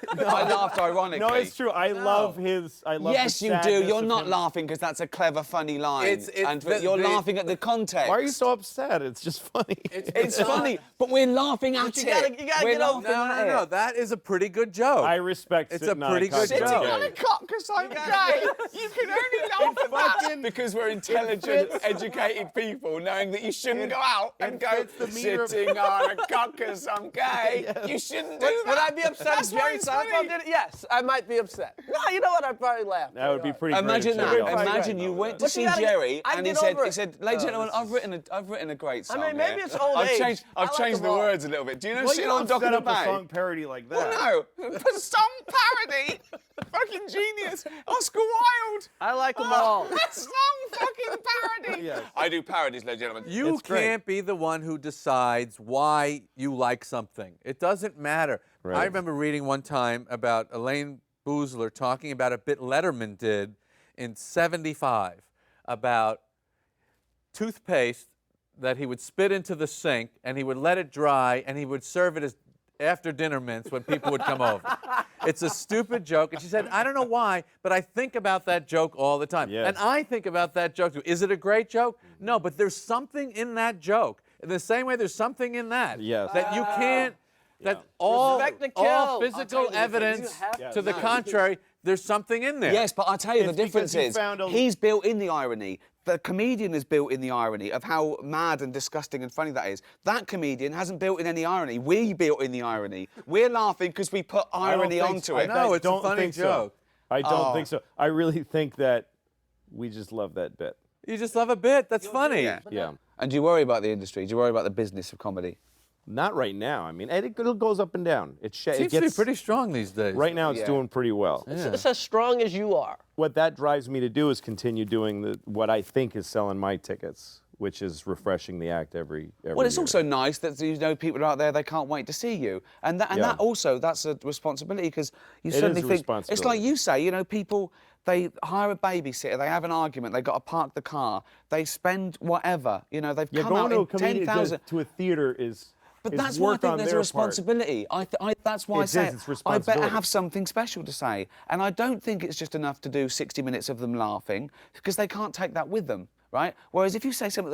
laughed ironically. No, it's true. I love his. I love. Yes, the you do. sadness You're of not him. laughing because that's a clever, funny line. It's You're the- laughing at the context. Why are you so upset? It's just funny. It's funny, but we're laughing at you it. gotta We're get over laughing at it. no, that is a pretty good joke. I respect. It's a sitting on pretty cock good 'cause I'm joke. gay. On a cock 'cause I'm gay. You can only laugh at that because we're intelligent, educated people, knowing that you shouldn't go out and go fits the meter of- sitting on a cock 'cause I'm gay. You shouldn't do that. Would I be upset That's if why Jerry it's Seinfeld funny. did it? Yes, I might be upset. No, you know what? I'd probably laugh. That would be pretty great. Imagine if that. Jerry Seinfeld Imagine did you that. went to But you see gotta- Jerry I and he get said, over he it. said, ladies and gentlemen, I've written a great song. mean, maybe here. it's old I've age. changed, I I've like changed them the all. words a little bit. Do you know Well, shit you I'm don't talking set up about? a song parody like that. Well, no, song parody. Fucking genius. Oscar Wilde. I like them all. Song fucking parody. Yes. I do parodies, ladies and gentlemen. You It's great. can't be the one who decides why you like something. It doesn't matter. Right. I remember reading one time about Elaine Boozler talking about a bit Letterman did in '75 about toothpaste that he would spit into the sink and he would let it dry and he would serve it as after dinner mints when people would come over. It's a stupid joke. And she said, I don't know why, but I think about that joke all the time. Yes. And I think about that joke too. Is it a great joke? No, but there's something in that joke. In the same way there's something in that. Yes. That you can't, that all, Respect the all kill. I'll tell physical you the difference. evidence You have to the to. contrary, there's something in there. Yes, but I'll tell you the It's because difference you is found a- he's built in the irony. The comedian has built in the irony of how mad and disgusting and funny that is. That comedian hasn't built in any irony. We built in the irony. We're laughing because we put I don't irony think onto so. it. No, it's a don't funny think so. joke. I don't Oh. think so. I really think that we just love that bit. You just love a bit. That's funny. Yeah. Yeah. And do you worry about the industry? Do you worry about the business of comedy? Not right now. I mean, it goes up and down. It Seems to be pretty strong these days. Right now, it's Yeah. doing pretty well. It's as strong as you are. What that drives me to do is continue doing what I think is selling my tickets, which is refreshing the act every Well, it's year. also nice that people are out there, they can't wait to see you. And that Yeah. also, that's a responsibility because you It suddenly is a think, it's like responsibility. you say, people, they hire a babysitter, they have an argument, they've got to park the car, they spend whatever, they've Yeah, come going out to a in comedian 10,000. to a theater is. But is that's why I work think on there's a their part. responsibility. That's why I It say is, it's I better responsibility. have something special to say. And I don't think it's just enough to do 60 minutes of them laughing because they can't take that with them, right? Whereas if you say something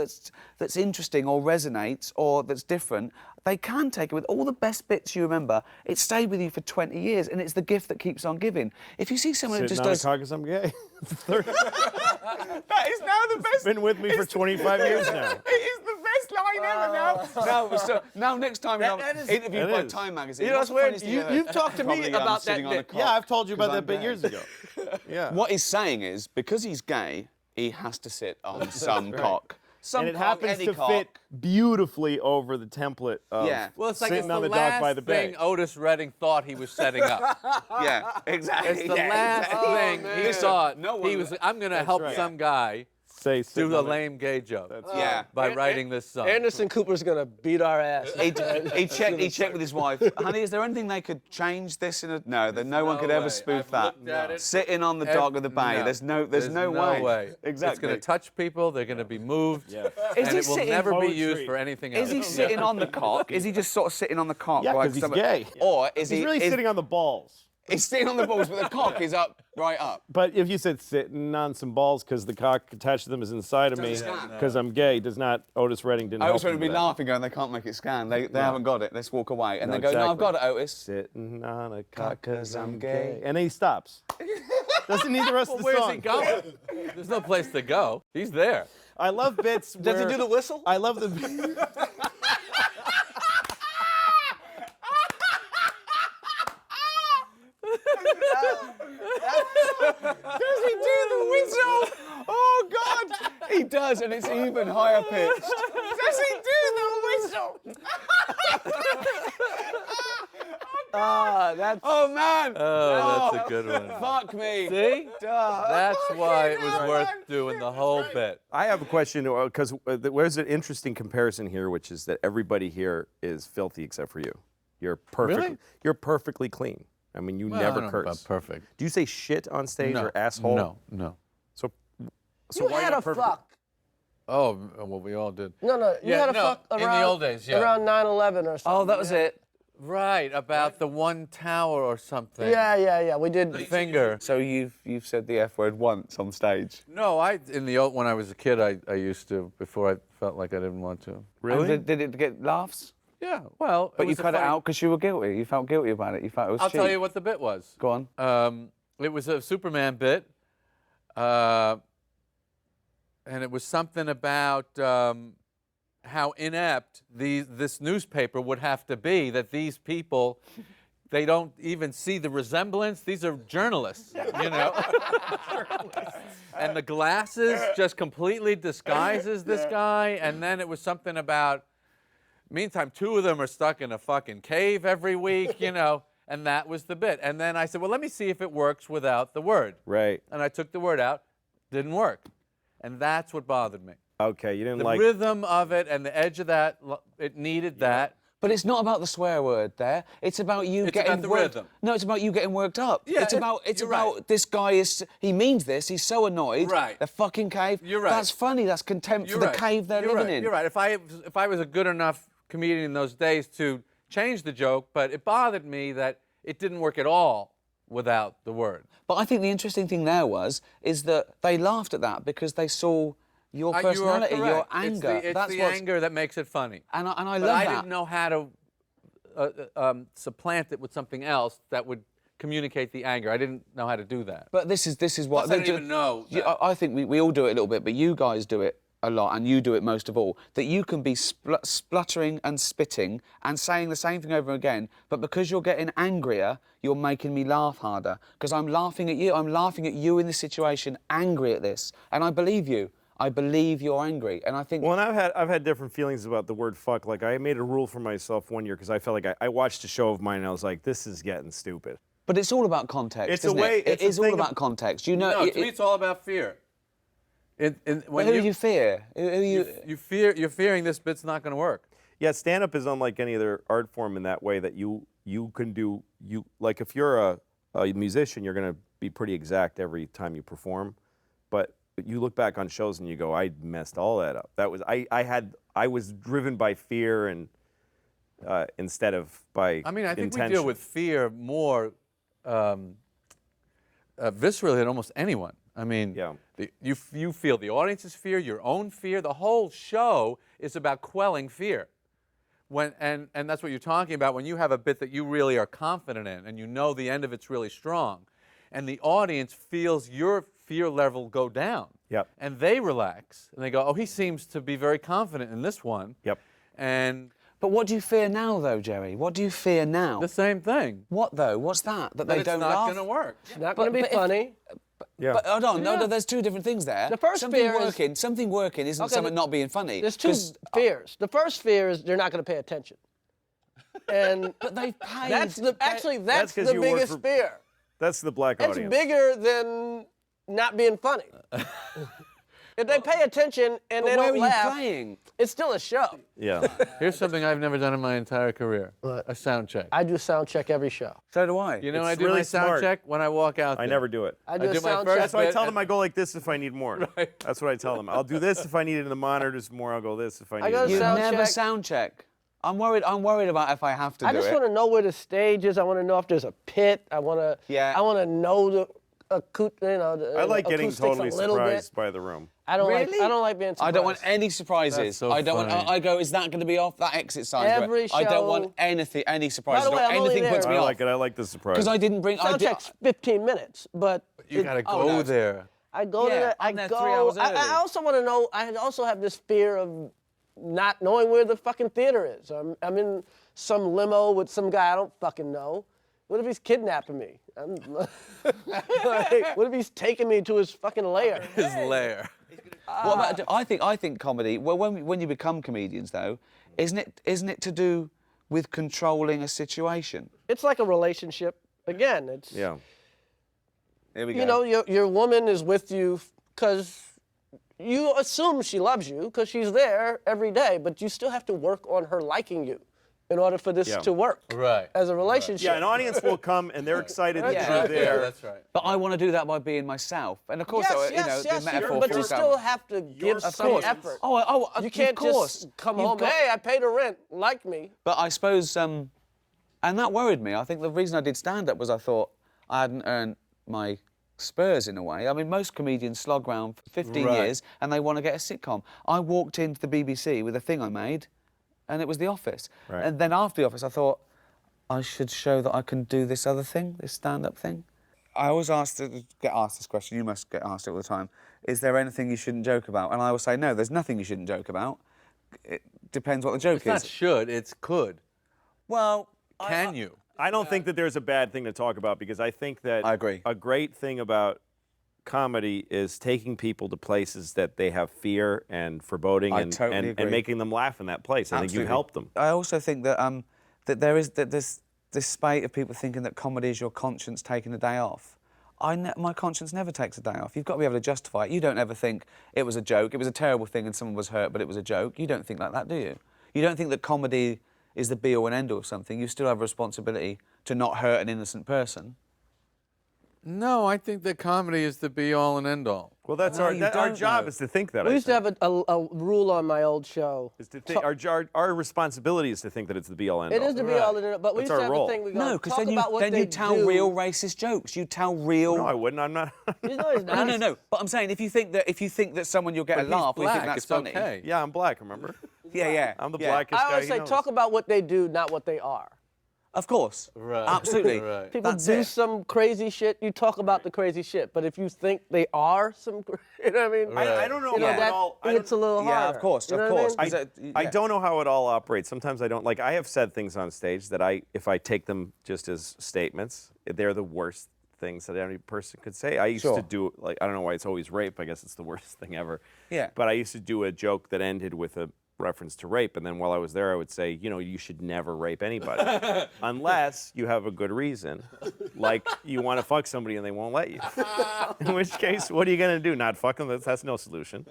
that's interesting or resonates or that's different, they can take it with all the best bits you remember. It stayed with you for 20 years and it's the gift that keeps on giving. If you see someone who Sitting just on a does... caucus, I'm gay. That is now the best... Been with me for 25 years now. It is the best line ever now. Now next time That I'm is- interviewed It by is. Time magazine. You know what's what's the weird? funniest thing you ever You've heard? talked to me Probably, about sitting that on a bit. cot. Yeah, I've told you about 'Cause that I'm bit gay. years ago. Yeah. What he's saying is, because he's gay, he has to sit on some cock. Some and it cock, happens any to cock. fit beautifully over the template of Yeah. Well, it's like sitting it's on the the dock last by the thing bay. Otis Redding thought he was setting up. Yeah, exactly. It's the yeah, last exactly. thing he Listen, thought. no he one- was, I'm going to help right. some guy say Do sitting the on it. lame gay joke. Yeah. By writing this song. Anderson Cooper's gonna beat our ass. He checked with his wife. Honey, is there anything they could change this in a... No, that no one could ever way. spoof I've that. looked at it. Sitting on the dock of the bay. No. There's no way. Exactly. It's going to touch people. They're going to be moved. Yeah. Is And he it will sitting- never be Poetry. used for anything else. Is he sitting on the cock? Is he just sort of sitting on the cock? Yeah, like 'cause he's some- gay. Or is He's he... really is- sitting on the balls. He's sitting on the balls, but the cock is up, right up. But if you said sitting on some balls because the cock attached to them is inside of me Doesn't scan. because I'm gay, does not, Otis Redding didn't I help was going him to be with that. laughing, going, they can't make it scan. They haven't got it. Let's walk away. And No, they go, no, I've exactly. got it, Otis. Sitting on a cock 'Cause I'm gay. And then he stops. Doesn't need the rest of the Where's song. he going? There's no place to go. He's there. I love bits Does he where- do the whistle? I love the... Does he do the whistle? Oh, God. He does, and it's even higher pitched. Does he do the whistle? That's... Oh, man. Oh, that's a good one. Fuck me. See? Duh. That's why it was worth doing the whole bit. I have a question, because there's an interesting comparison here, which is that everybody here is filthy except for you. You're perfect. Really? You're perfectly clean. I mean, you never curse. Perfect. Do you say shit on stage No. or asshole? No. So You why had not a perfect? fuck. Oh, well, we all did. No, you Yeah, had a no, fuck in the around old days, yeah. around 9/11 or something. Oh, that was it. Right, about the one tower or something. Yeah. We did. Finger. So you've said the F word once on stage. No, when I was a kid, I used to, before I felt like I didn't want to. Really? And did it get laughs? Yeah, well. But you was a cut it funny- out because you were guilty. You felt guilty about it. You felt it was I'll cheap. tell you what the bit was. Go on. It was a Superman bit, and it was something about how inept this newspaper would have to be, that these people, they don't even see the resemblance. These are journalists, you know? And the glasses just completely disguises this guy. And then it was something about, meantime, 2 of them are stuck in a fucking cave every week, you know? And that was the bit. And then I said, well, let me see if it works without the word. Right. And I took the word out, didn't work. And that's what bothered me. Okay, you didn't The like... rhythm of it and the edge of that, it needed that. But it's not about the swear word there. It's about you It's getting about the worked. rhythm. No, it's about you getting worked up. Yeah, it's about you're right. this guy is he means this. He's so annoyed. Right. The fucking cave. You're right. That's funny. That's contempt for the cave they're living in. You're right. If I was a good enough comedian in those days to change the joke, but it bothered me that it didn't work at all without the word. But I think the interesting thing there is that they laughed at that because they saw your personality, you are your correct. anger. It's That's the what's- anger that makes it funny. And I But love I that. didn't know how to supplant it with something else that would communicate the anger. I didn't know how to do that. But this is what Plus, I didn't even know that. I think we all do it a little bit, but you guys do it a lot, and you do it most of all. That you can be spluttering and spitting and saying the same thing over again, but because you're getting angrier, you're making me laugh harder. Because I'm laughing at you. I'm laughing at you in this situation, angry at this, and I believe you. I believe you're angry, and I think. Well, and I've had different feelings about the word fuck. Like, I made a rule for myself one year because I felt like I watched a show of mine and I was like, this is getting stupid. But it's all about context. It's a isn't way- It, it's it a is all thing about context. You know. No, to me, it's all about fear. But who you fear? Who you? You're fearing this bit's not going to work. Yeah, stand-up is unlike any other art form in that way that you can do, like if you're a musician, you're going to be pretty exact every time you perform, but you look back on shows and you go, I messed all that up. That was, I was driven by fear and instead of by I mean, I think intention. we deal with fear more viscerally than almost anyone. I mean, Yeah. you feel the audience's fear, your own fear. The whole show is about quelling fear. And that's what you're talking about when you have a bit that you really are confident in and you know the end of it's really strong. And the audience feels your fear level go down. Yep. And they relax. And they go, oh, he seems to be very confident in this one. Yep. And But what do you fear now, though, Jerry? What do you fear now? the same thing. What though? What's that? That That they it's don't not laugh. going to work. It's not going to be but if- funny. Yeah. But hold on, no, there's two different things there. The first something fear is- working, something working isn't Okay, something not being funny. There's two 'Cause- fears. The first fear is they're not going to pay attention. And But they've paid. that's the That's 'cause the you work biggest for- fear. That's the black It's audience. bigger than not being funny. If they pay attention and they Where don't are laugh, you playing? it's still a show. Yeah. Here's something I've never done in my entire career. What? A sound check. I do sound check every show. So do I. You know, It's I do really my sound smart. check when I walk out I there. never do it. I do a do my sound first check. That's why I bit tell and- them I go like this if I need more. Right. That's what I tell them. I'll do this if I need it in the monitors more. I'll go this if I need go it. You sound never check. sound check. I'm worried about if I have to I do just it. want to know where the stage is. I want to know if there's a pit. I want to. Yeah. I want to know the I like getting acoustics totally a little surprised bit. by the room. I don't Really? like being surprised. I don't want any surprises. That's so I don't want. funny. I go. Is that going to be off that exit sign? Every I don't want show- anything. Any surprises. By the way, or I'm only anything puts there. me I off. like it. I like the surprise. Because I didn't bring. I Sound did, check's 15 minutes, but You gotta go no. there. I go Yeah, to that. I'm I there go. 3 hours I early. also want to know. I also have this fear of not knowing where the fucking theater is. I'm in some limo with some guy I don't fucking know. What if he's kidnapping me? Like, what if he's taking me to his fucking lair? His lair. What about? I think comedy. Well, when you become comedians, though, isn't it to do with controlling a situation? It's like a relationship. Again, it's Yeah. Here we go. you know, your woman is with you because you assume she loves you because she's there every day, but you still have to work on her liking you in order for this Yeah. to work Right. as a relationship. Yeah, an audience will come and they're excited that Yeah. you're Yeah, there. that's right. But I want to do that by being myself, and of course, Yes, you yes, know, yes, the metaphor but for you yourself. still have to give Of some course. effort. You You can't of course. just come You've home, got- hey, I paid the rent, like me. But I suppose, and that worried me. I think the reason I did stand-up was I thought I hadn't earned my spurs in a way. I mean, most comedians slog around for 15 Right. years and they want to get a sitcom. I walked into the BBC with a thing I made, and it was The Office. Right. And then after The Office, I thought, I should show that I can do this other thing, this stand-up thing. I always get asked this question, you must get asked it all the time, is there anything you shouldn't joke about? And I always say, no, there's nothing you shouldn't joke about. It depends what the joke It's not is. should, it's could. Well, Can you? I don't think that there's a bad thing to talk about because I think that I agree. a great thing about comedy is taking people to places that they have fear and foreboding I and, totally and, agree. and making them laugh in that place. I think you Absolutely. help them. I also think that that there's this spate of people thinking that comedy is your conscience taking a day off. My conscience never takes a day off. You've got to be able to justify it. You don't ever think it was a joke, it was a terrible thing and someone was hurt, but it was a joke. You don't think like that, do you? You don't think that comedy is the be-all and end-all of something. You still have a responsibility to not hurt an innocent person. No, I think that comedy is the be-all and end-all. Well, that's No, our you our don't job know. is to think that. We I used to think. have a rule on my old show. Is to think, our responsibility is to think that it's the be-all end It all. is to be all in it, but we That's used to our have role. a thing we go, No, because talk then about what you they tell do. real racist jokes. You tell real. No, I wouldn't. I'm not. No, he's not. No. But I'm saying if you think that someone you'll get But a he's laugh, or you think black, that's it's funny. okay. Yeah, I'm black. Remember? Yeah. I'm the yeah. blackest I guy. always he say knows. talk about what they do, not what they are. Of course. Right. Absolutely. Right. People That's do it. some crazy shit, you talk about the crazy shit. But if you think they are some, you know what I mean? I don't know You know, how it that, all. it's a little harder. Yeah, of course, You know of what I course. mean? Because, I yeah. don't know how it all operates. Sometimes I don't like. I have said things on stage that if I take them just as statements, they're the worst things that any person could say. I used Sure. to do like I don't know why it's always rape. I guess it's the worst thing ever. Yeah. But I used to do a joke that ended with a reference to rape, and then while I was there, I would say, you know, you should never rape anybody unless you have a good reason, like you want to fuck somebody and they won't let you. In which case, what are you gonna do? Not fuck them? That's no solution.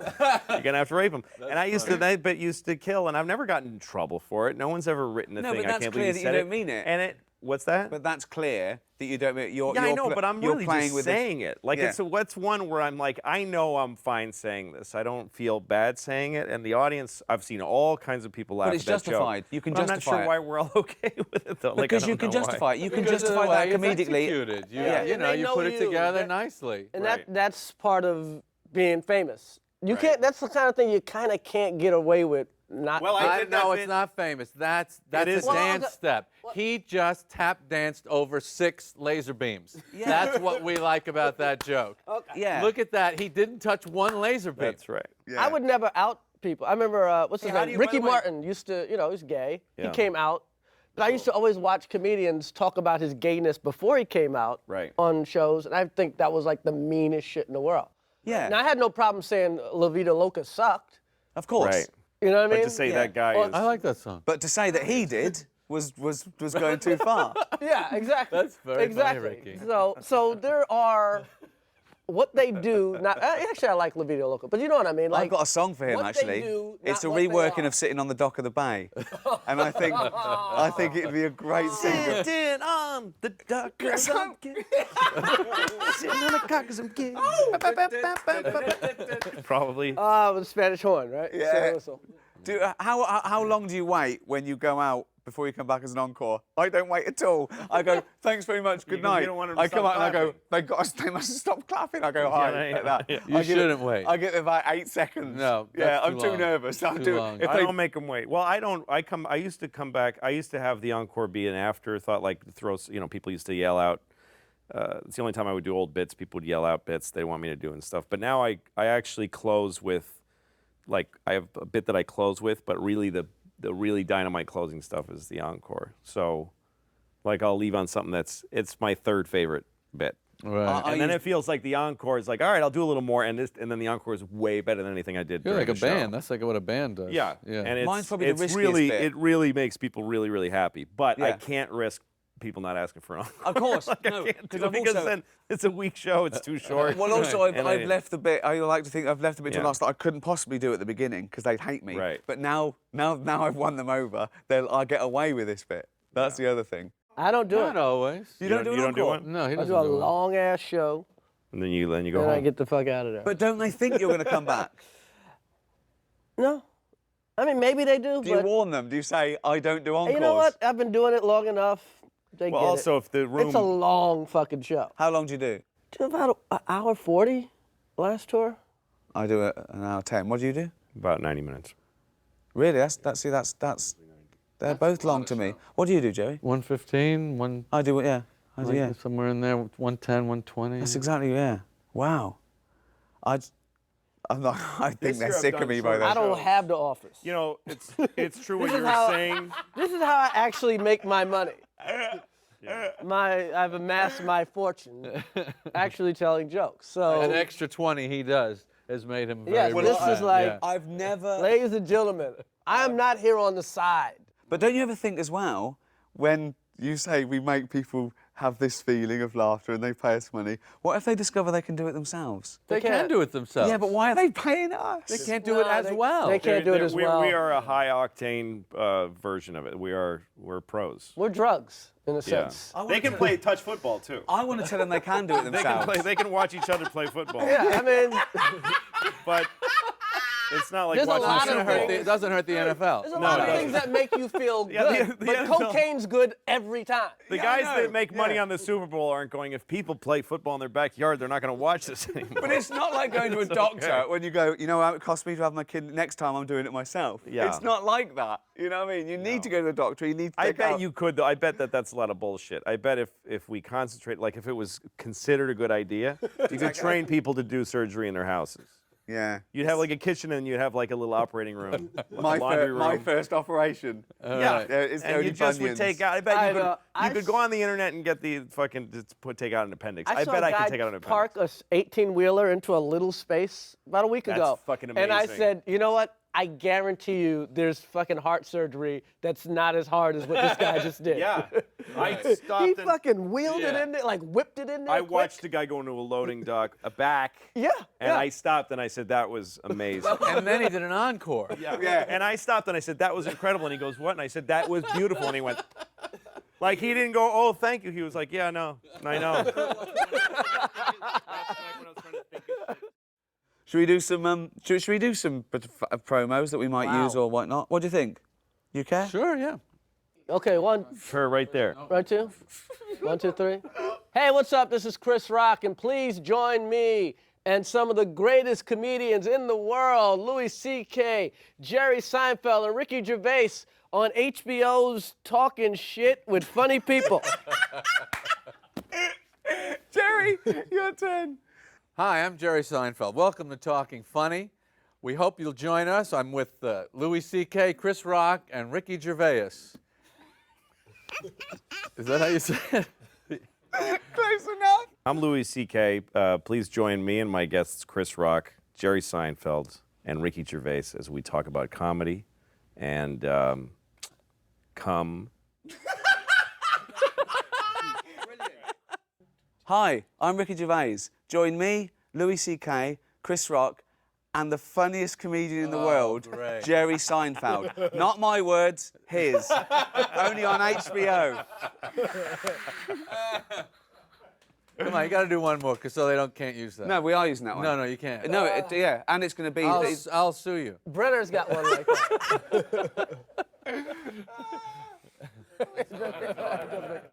You're gonna have to rape them. And I used to kill, and I've never gotten in trouble for it. No one's ever written a No, thing. but I that's can't clear believe that you you said don't mean it. And what's that? But that's clear that you don't. You're, Yeah, I you're know, pl- but I'm you're really playing just with saying it. Like, Yeah. what's one where I'm like, I know I'm fine saying this. I don't feel bad saying it. And the audience, I've seen all kinds of people laugh it's at that justified. joke. You can But I'm not justify sure it. why we're all okay with it, though. Like, I Because you don't can know why. justify it. You can Because of the justify way that it's comedically. executed. You, Yeah. you know, And they you know put it you. together That- nicely. And Right. that's part of being famous. You can't. That's the kind of thing you kind of can't get away with. Not. Well, I did know that it's bit- not famous. That's is. a Well, dance okay. step. He just tap danced over 6 laser beams. Yeah. That's what we like about that joke. Yeah. Look at that. He didn't touch one laser beam. That's right. I would never out people. I remember what's his Hey, how name? do you- by Ricky the way- Martin used to. You know, he's gay. Yeah. He came out. But I used to always watch comedians talk about his gayness before he came out Right. on shows, and I think that was like the meanest shit in the world. Yeah. And I had no problem saying La Vida Loca sucked. Of course. Right. You know what I But mean? to say Yeah. that guy Well, is. I like that song. But to say that he did was going too far. Yeah, exactly. That's very funny, exactly. Ricky. So there are what they do. Not actually, I like La Vida Loca, but you know what I mean. Like, I've got a song for him what actually. They do, it's a not what they reworking are. of Sitting on the Dock of the Bay, and I think it'd be a great single. Sitting on the dock 'cause I'm gay. Sitting on the cock 'cause I'm gay. Probably. With the Spanish horn, right? Yeah. Sail whistle. How long do you wait when you go out before you come back as an encore? I don't wait at all. I go, thanks very much, good night. don't want them to I come stop out and I go, clapping. they must stop clapping. I go, hi, Yeah, like that. yeah. You I give shouldn't it- wait. I get about 8 seconds. No, yeah, that's I'm too too long. nervous. I'll Too do long. it. If I they- don't make them wait. Well, I don't. I used to come back. I used to have the encore be an afterthought, like throw. People used to yell out. It's the only time I would do old bits. People would yell out bits they want me to do and stuff. But now I actually close with, like, I have a bit that I close with, but really the really dynamite closing stuff is the encore. So, like, I'll leave on something it's my third favorite bit. Right. And then it feels like the encore is like, all right, I'll do a little more, and then the encore is way better than anything I did. You're during like a the show. band. That's like what a band does. Yeah, Yeah. and it's, Mine's probably the it's riskiest really bit. it really makes people really really happy. But I Yeah. can't risk people not asking for an encore. Of course, Like, no, I can't do 'cause it I've because also- then it's a weak show. It's too short. Well, also, And I've left the bit. I like to think I've left the bit to Yeah. last that I couldn't possibly do at the beginning because they'd hate me. Right. But now I've won them over. I get away with this bit. That's the other thing. I don't do Not it. always. You don't do an you don't do encore? one, No, he I doesn't do a do it. long ass show, and then you go and home. I get the fuck out of there. But don't they think you're going to come back? No, I mean maybe they do, Do you but warn them? Do you say I don't do encores? you know what? I've been doing it long enough. They well, get also it. if the room It's a long fucking show. How long do you do? Do about an hour 40 last tour. I do it an hour 10. What do you do? about 90 minutes. Really? That's they're both long to me. What do you do, Jerry? 115, one. I do it. Yeah. I do. Like Yeah. somewhere in there, 110, 120. That's exactly. Yeah. Wow. I'm not. I think This they're year I've sick of done me by shorter then. I don't shows. have the office. You know, it's true what This is you were how- saying. This is how I actually make my money. I've amassed my fortune actually telling jokes. So An extra 20 he does has made him very yes, this rich. is like, Yeah. I've never. ladies and gentlemen, I am not here on the side. But don't you ever think as well, when you say we make people have this feeling of laughter and they pay us money, what if they discover they can do it themselves? They can can't. do it themselves. Yeah, but why are they paying us? They can't do it No, as they- well. they can't do it as well. We are a high octane version of it. We're pros. We're drugs, in a Yeah. sense. They can play touch football too. I want to tell them they can do it They can themselves. play. They can watch each other play football. Yeah, I mean, But it's not like There's a watching lot the of Super Bowl. things- It doesn't hurt the NFL. there's a No, lot it of doesn't. things that make you feel Yeah, good, the but NFL cocaine's good every time. The Yeah, guys I know. that make money Yeah. on the Super Bowl aren't going, if people play football in their backyard, they're not going to watch this anymore. But it's not like going to a It's doctor okay. when you go, you know how it cost me to have my kid, next time I'm doing it myself. Yeah. It's not like that. You know what I mean? You need to go to the doctor, you need to I take bet out- you could, though. I bet that's a lot of bullshit. I bet if we concentrate, like if it was considered a good idea, you could train people to do surgery in their houses. Yeah. You'd have like a kitchen and you'd have like a little operating room, My, laundry room. my first operation. Yeah, Yeah, it's and only you just would bunions. take out. I bet you could. I You could go on the internet and get the fucking take out an appendix. I saw bet a I guy could take out an appendix. park a 18-wheeler into a little space about a week That's ago. fucking And I amazing. said, you know what? I guarantee you there's fucking heart surgery that's not as hard as what this guy just did. Yeah, I He stopped. and fucking wheeled it Yeah. in there, like whipped it in there. I quick. watched a guy go into a loading dock, a back. Yeah, And yeah. I stopped and I said that was amazing. And then he did an encore. Yeah. And I stopped and I said that was incredible. And he goes, what? And I said that was beautiful. And he went, like he didn't go, oh, thank you. He was like, yeah, no, I know. Should we do some should we do some promos that we might Wow. use or whatnot? What do you think? You care? Sure, yeah. Okay, one, Her right there. right, two. 1, 2, 3. Hey, what's up? This is Chris Rock, and please join me and some of the greatest comedians in the world, Louis C.K., Jerry Seinfeld, and Ricky Gervais on HBO's Talking Shit with Funny People. Jerry, your turn. Hi, I'm Jerry Seinfeld. Welcome to Talking Funny. We hope you'll join us. I'm with Louis C.K., Chris Rock, and Ricky Gervais. Is that how you say it? Close enough. I'm Louis C.K. Please join me and my guests Chris Rock, Jerry Seinfeld, and Ricky Gervais as we talk about comedy and cum. Hi, I'm Ricky Gervais. Join me, Louis C.K., Chris Rock, and the funniest comedian in the world, great. Jerry Seinfeld. Not my words, his. Only on HBO. Come on, you got to do one more, cause so they can't use that. No, we are using that one. No, you can't. No, yeah, and it's going to be... I'll sue you. Brenner's got one like that.